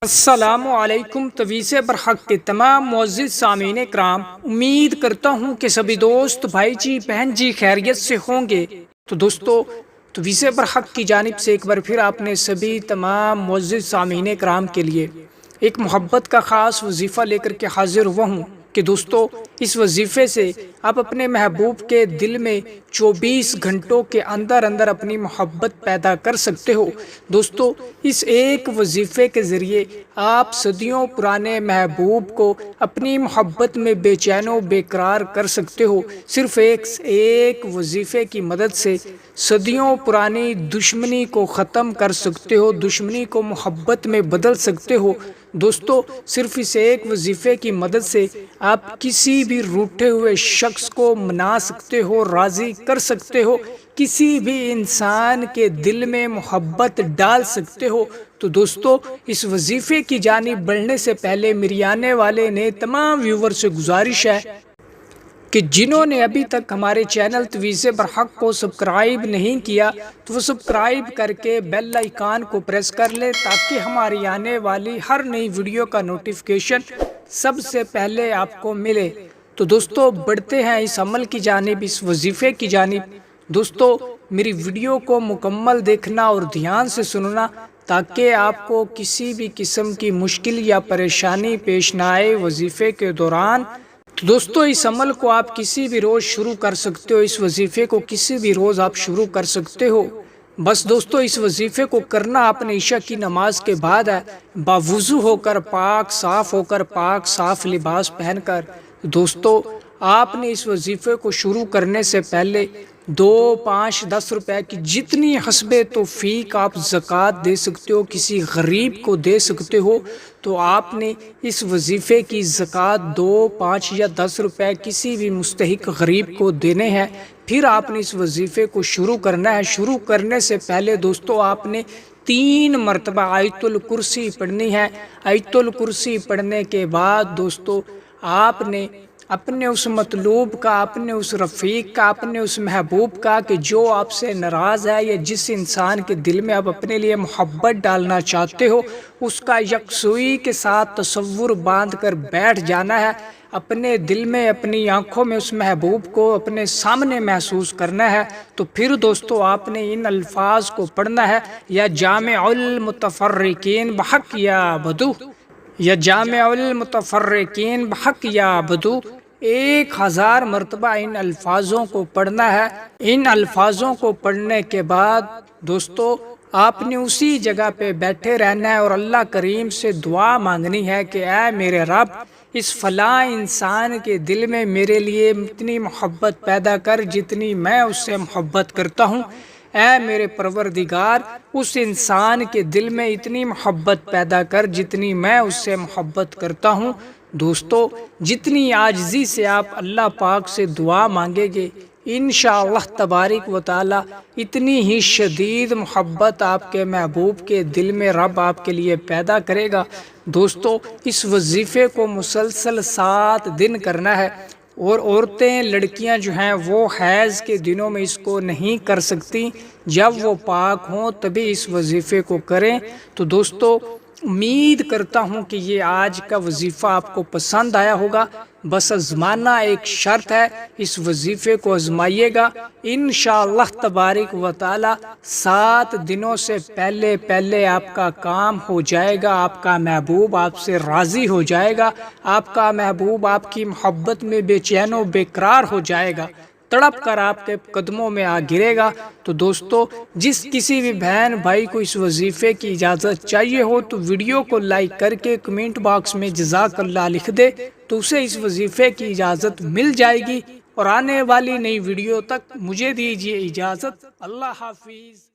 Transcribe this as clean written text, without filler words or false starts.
السلام علیکم تویس برحق کے تمام معزز سامعین کرام، امید کرتا ہوں کہ سبھی دوست بھائی جی بہن جی خیریت سے ہوں گے۔ تو دوستو، تویس برحق کی جانب سے ایک بار پھر آپ نے سبھی تمام معزز سامعین کرام کے لیے ایک محبت کا خاص وظیفہ لے کر کے حاضر ہوا ہوں کہ دوستو، اس وظیفے سے آپ اپنے محبوب کے دل میں 24 گھنٹوں کے اندر اندر اپنی محبت پیدا کر سکتے ہو۔ دوستو، اس ایک وظیفے کے ذریعے آپ صدیوں پرانے محبوب کو اپنی محبت میں بے چین و بے قرار کر سکتے ہو۔ صرف ایک وظیفے کی مدد سے صدیوں پرانی دشمنی کو ختم کر سکتے ہو، دشمنی کو محبت میں بدل سکتے ہو۔ دوستو، صرف اس ایک وظیفے کی مدد سے آپ کسی بھی روٹھے ہوئے شخص کو منا سکتے ہو، راضی کر سکتے ہو، کسی بھی انسان کے دل میں محبت ڈال سکتے ہو۔ تو دوستو، اس وظیفے کی جانب بڑھنے سے پہلے میری آنے والے نے تمام ویور سے گزارش ہے کہ جنہوں نے ابھی تک ہمارے چینل تویس برحق کو سبسکرائب نہیں کیا تو وہ سبسکرائب کر کے بیل آئیکن کو پریس کر لے تاکہ ہماری آنے والی ہر نئی ویڈیو کا نوٹیفیکیشن سب سے پہلے آپ کو ملے۔ تو دوستو، بڑھتے ہیں اس عمل کی جانب، اس وظیفے کی جانب۔ دوستو، میری ویڈیو کو مکمل دیکھنا اور دھیان سے سننا تاکہ آپ کو کسی بھی قسم کی مشکل یا پریشانی پیش نہ آئے وظیفے کے دوران۔ تو دوستو، اس عمل کو آپ کسی بھی روز شروع کر سکتے ہو، اس وظیفے کو کسی بھی روز آپ شروع کر سکتے ہو۔ بس دوستو، اس وظیفے کو کرنا آپ نے عشاء کی نماز کے بعد ہے، باوضو ہو کر، پاک صاف لباس پہن کر۔ دوستو، آپ نے اس وظیفے کو شروع کرنے سے پہلے 2، 5، 10 روپے کی جتنی حسب توفیق آپ زکوٰۃ دے سکتے ہو، کسی غریب کو دے سکتے ہو، تو آپ نے اس وظیفے کی زکوٰۃ 2، 5 یا 10 روپے کسی بھی مستحق غریب کو دینے ہیں۔ پھر آپ نے اس وظیفے کو شروع کرنا ہے۔ شروع کرنے سے پہلے دوستو، آپ نے 3 مرتبہ آیت الکرسی پڑھنی ہے۔ آیت الکرسی پڑھنے کے بعد دوستو، آپ نے اپنے اس مطلوب کا، اپنے اس رفیق کا، اپنے اس محبوب کا کہ جو آپ سے ناراض ہے یا جس انسان کے دل میں آپ اپنے لیے محبت ڈالنا چاہتے ہو، اس کا یکسوئی کے ساتھ تصور باندھ کر بیٹھ جانا ہے۔ اپنے دل میں، اپنی آنکھوں میں اس محبوب کو اپنے سامنے محسوس کرنا ہے۔ تو پھر دوستو، آپ نے ان الفاظ کو پڑھنا ہے: یا جامع المتفرقین بحق یا بدو، یا جامع المتفرقین بحق یا بدو۔ 1000 مرتبہ ان الفاظوں کو پڑھنا ہے۔ ان الفاظوں کو پڑھنے کے بعد دوستو، آپ نے اسی جگہ پہ بیٹھے رہنا ہے اور اللہ کریم سے دعا مانگنی ہے کہ اے میرے رب، اس فلاں انسان کے دل میں میرے لیے اتنی محبت پیدا کر جتنی میں اس سے محبت کرتا ہوں۔ اے میرے پروردگار، اس انسان کے دل میں اتنی محبت پیدا کر جتنی میں اس سے محبت کرتا ہوں۔ دوستو، جتنی عاجزی سے آپ اللہ پاک سے دعا مانگیں گے، انشاءاللہ تبارک و تعالی اتنی ہی شدید محبت آپ کے محبوب کے دل میں رب آپ کے لیے پیدا کرے گا۔ دوستو، اس وظیفے کو مسلسل 7 دن کرنا ہے، اور عورتیں، لڑکیاں جو ہیں وہ حیض کے دنوں میں اس کو نہیں کر سکتی، جب وہ پاک ہوں تبھی اس وظیفے کو کریں۔ تو دوستو، امید کرتا ہوں کہ یہ آج کا وظیفہ آپ کو پسند آیا ہوگا۔ بس آزمانا ایک شرط ہے، اس وظیفے کو آزمائیے گا، انشاءاللہ تبارک و تعالی 7 دنوں سے پہلے آپ کا کام ہو جائے گا، آپ کا محبوب آپ سے راضی ہو جائے گا، آپ کا محبوب آپ کی محبت میں بے چین و بے قرار ہو جائے گا، تڑپ کر آپ کے قدموں میں آ گرے گا۔ تو دوستو، جس کسی بھی بہن بھائی کو اس وظیفے کی اجازت چاہیے ہو تو ویڈیو کو لائک کر کے کمنٹ باکس میں جزاک اللہ لکھ دے، تو اسے اس وظیفے کی اجازت مل جائے گی۔ اور آنے والی نئی ویڈیو تک مجھے دیجیے اجازت۔ اللہ حافظ۔